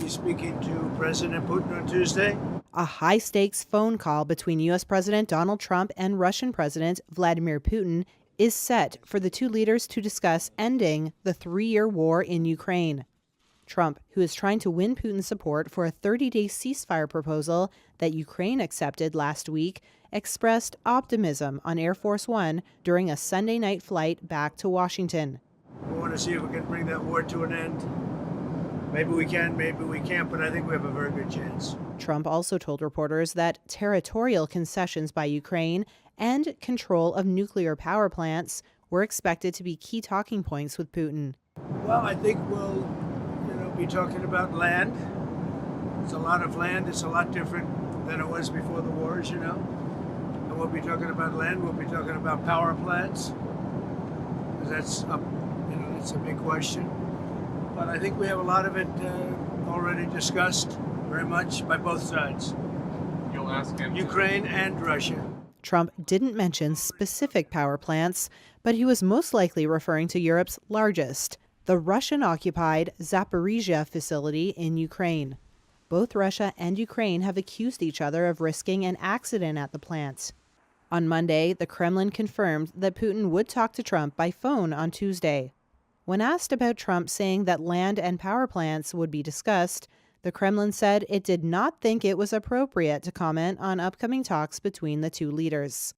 be speaking to President Putin on Tuesday. A high-stakes phone call between U.S. President Donald Trump and Russian President Vladimir Putin is set for the two leaders to discuss ending the 3-year war in Ukraine. Trump, who is trying to win Putin's support for a 30-day ceasefire proposal that Ukraine accepted last week, expressed optimism on Air Force One during a Sunday night flight back to Washington. We want to see if we can bring that war to an end. Maybe we can, maybe we can't, but I think we have a very good chance. Trump also told reporters that territorial concessions by Ukraine and control of nuclear power plants were expected to be key talking points with Putin. Well, I think we'll be talking about land. It's a lot of land. It's a lot different than it was before the wars, And we'll be talking about land. We'll be talking about power plants. Because that's that's a big question. But I think we have a lot of it already discussed very much by both sides. You'll ask him. Ukraine and Russia. Trump didn't mention specific power plants, but he was most likely referring to Europe's largest, the Russian-occupied Zaporizhzhia facility in Ukraine. Both Russia and Ukraine have accused each other of risking an accident at the plant. On Monday, the Kremlin confirmed that Putin would talk to Trump by phone on Tuesday. When asked about Trump saying that land and power plants would be discussed, the Kremlin said it did not think it was appropriate to comment on upcoming talks between the two leaders.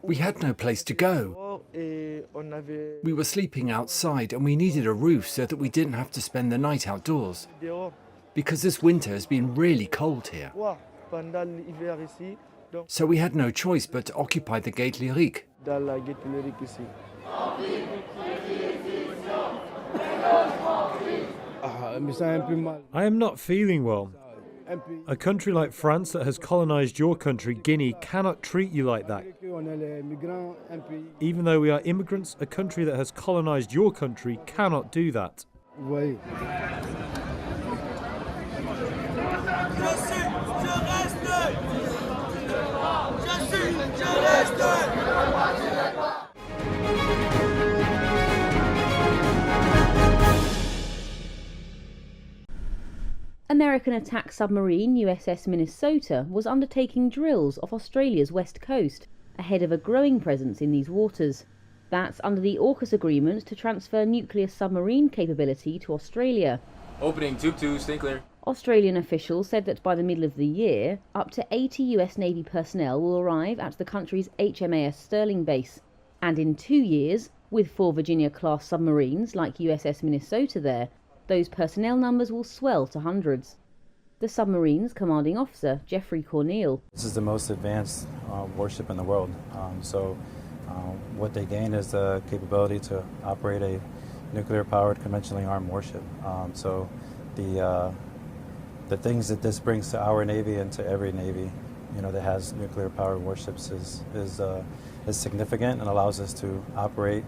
We had no place to go. We were sleeping outside and we needed a roof so that we didn't have to spend the night outdoors. Because this winter has been really cold here. So we had no choice but to occupy the Gate Lyrique. I am not feeling well. A country like France that has colonized your country, Guinea, cannot treat you like that. Even though we are immigrants, a country that has colonized your country cannot do that. American attack submarine USS Minnesota was undertaking drills off Australia's west coast, ahead of a growing presence in these waters. That's under the AUKUS agreement to transfer nuclear submarine capability to Australia. Opening tube 2, stay clear. Australian officials said that by the middle of the year, up to 80 US Navy personnel will arrive at the country's HMAS Sterling base. And in 2 years, with 4 Virginia-class submarines like USS Minnesota there, those personnel numbers will swell to hundreds. The submarine's commanding officer, Jeffrey Cornell. This is the most advanced warship in the world. What they gain is the capability to operate a nuclear-powered, conventionally armed warship. The things that this brings to our Navy and to every Navy, that has nuclear-powered warships is significant and allows us to operate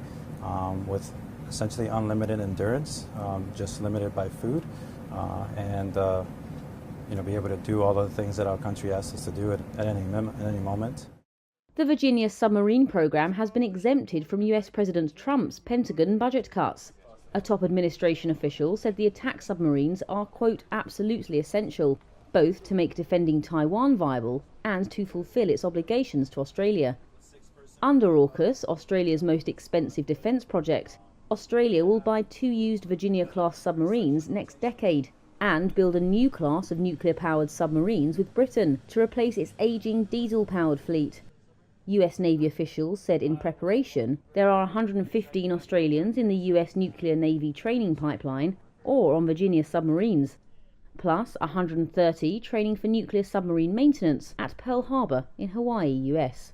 with essentially unlimited endurance, just limited by food, and be able to do all of the things that our country asks us to do at any moment. The Virginia submarine program has been exempted from US President Trump's Pentagon budget cuts. A top administration official said the attack submarines are, quote, absolutely essential, both to make defending Taiwan viable and to fulfill its obligations to Australia. Under AUKUS, Australia's most expensive defence project, Australia will buy 2 used Virginia-class submarines next decade and build a new class of nuclear-powered submarines with Britain to replace its ageing diesel-powered fleet. US Navy officials said in preparation there are 115 Australians in the US nuclear Navy training pipeline or on Virginia submarines, plus 130 training for nuclear submarine maintenance at Pearl Harbor in Hawaii, US.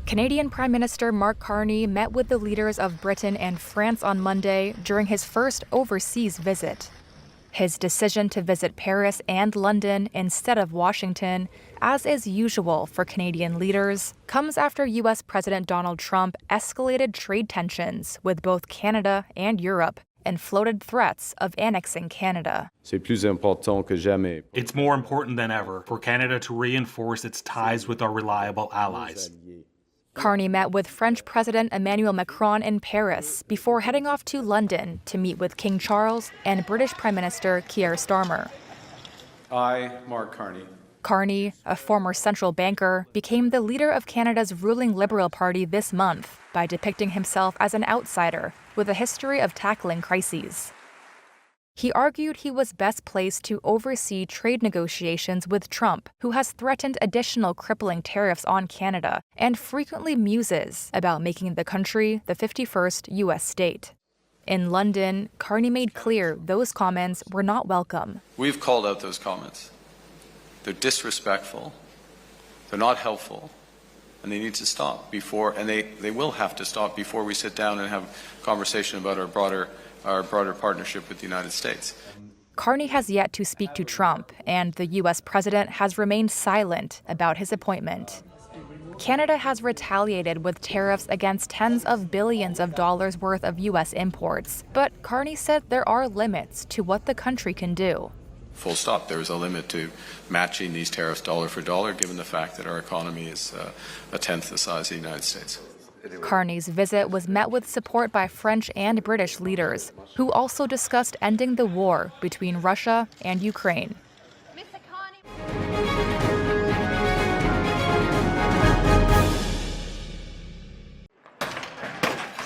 Canadian Prime Minister Mark Carney met with the leaders of Britain and France on Monday during his first overseas visit. His decision to visit Paris and London instead of Washington, as is usual for Canadian leaders, comes after U.S. President Donald Trump escalated trade tensions with both Canada and Europe and floated threats of annexing Canada. It's more important than ever for Canada to reinforce its ties with our reliable allies. Carney met with French President Emmanuel Macron in Paris before heading off to London to meet with King Charles and British Prime Minister Keir Starmer. I, Mark Carney. Carney, a former central banker, became the leader of Canada's ruling Liberal Party this month by depicting himself as an outsider with a history of tackling crises. He argued he was best placed to oversee trade negotiations with Trump, who has threatened additional crippling tariffs on Canada and frequently muses about making the country the 51st U.S. state. In London, Carney made clear those comments were not welcome. We've called out those comments. They're disrespectful, they're not helpful, and they need to stop before, and they will have to stop before we sit down and have a conversation about our broader partnership with the United States. Carney has yet to speak to Trump, and the U.S. president has remained silent about his appointment. Canada has retaliated with tariffs against tens of billions of dollars worth of U.S. imports, but Carney said there are limits to what the country can do. Full stop. There is a limit to matching these tariffs dollar for dollar, given the fact that our economy is a tenth the size of the United States. Carney's visit was met with support by French and British leaders, who also discussed ending the war between Russia and Ukraine.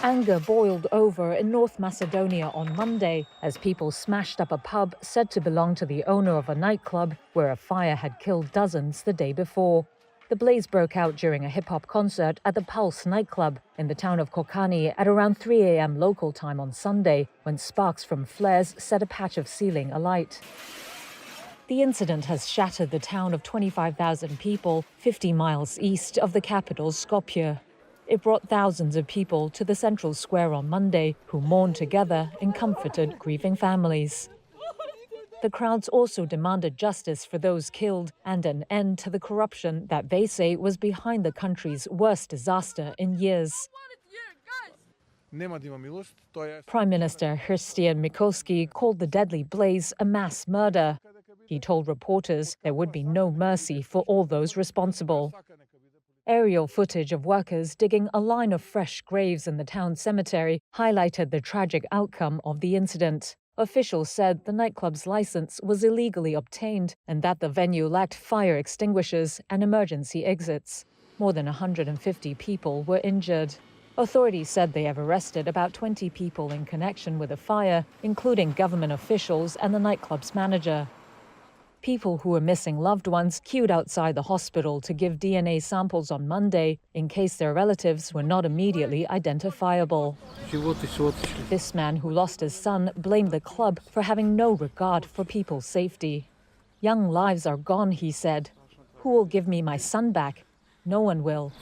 Anger boiled over in North Macedonia on Monday as people smashed up a pub said to belong to the owner of a nightclub where a fire had killed dozens the day before. The blaze broke out during a hip-hop concert at the Pulse nightclub in the town of Kokani at around 3 a.m. local time on Sunday, when sparks from flares set a patch of ceiling alight. The incident has shattered the town of 25,000 people 50 miles east of the capital, Skopje. It brought thousands of people to the central square on Monday, who mourned together and comforted grieving families. The crowds also demanded justice for those killed and an end to the corruption that they say was behind the country's worst disaster in years. Prime Minister Hristijan Mickoski called the deadly blaze a mass murder. He told reporters there would be no mercy for all those responsible. Aerial footage of workers digging a line of fresh graves in the town cemetery highlighted the tragic outcome of the incident. Officials said the nightclub's license was illegally obtained and that the venue lacked fire extinguishers and emergency exits. More than 150 people were injured. Authorities said they have arrested about 20 people in connection with the fire, including government officials and the nightclub's manager. People who were missing loved ones queued outside the hospital to give DNA samples on Monday in case their relatives were not immediately identifiable. This man who lost his son blamed the club for having no regard for people's safety. Young lives are gone, he said. Who will give me my son back? No one will.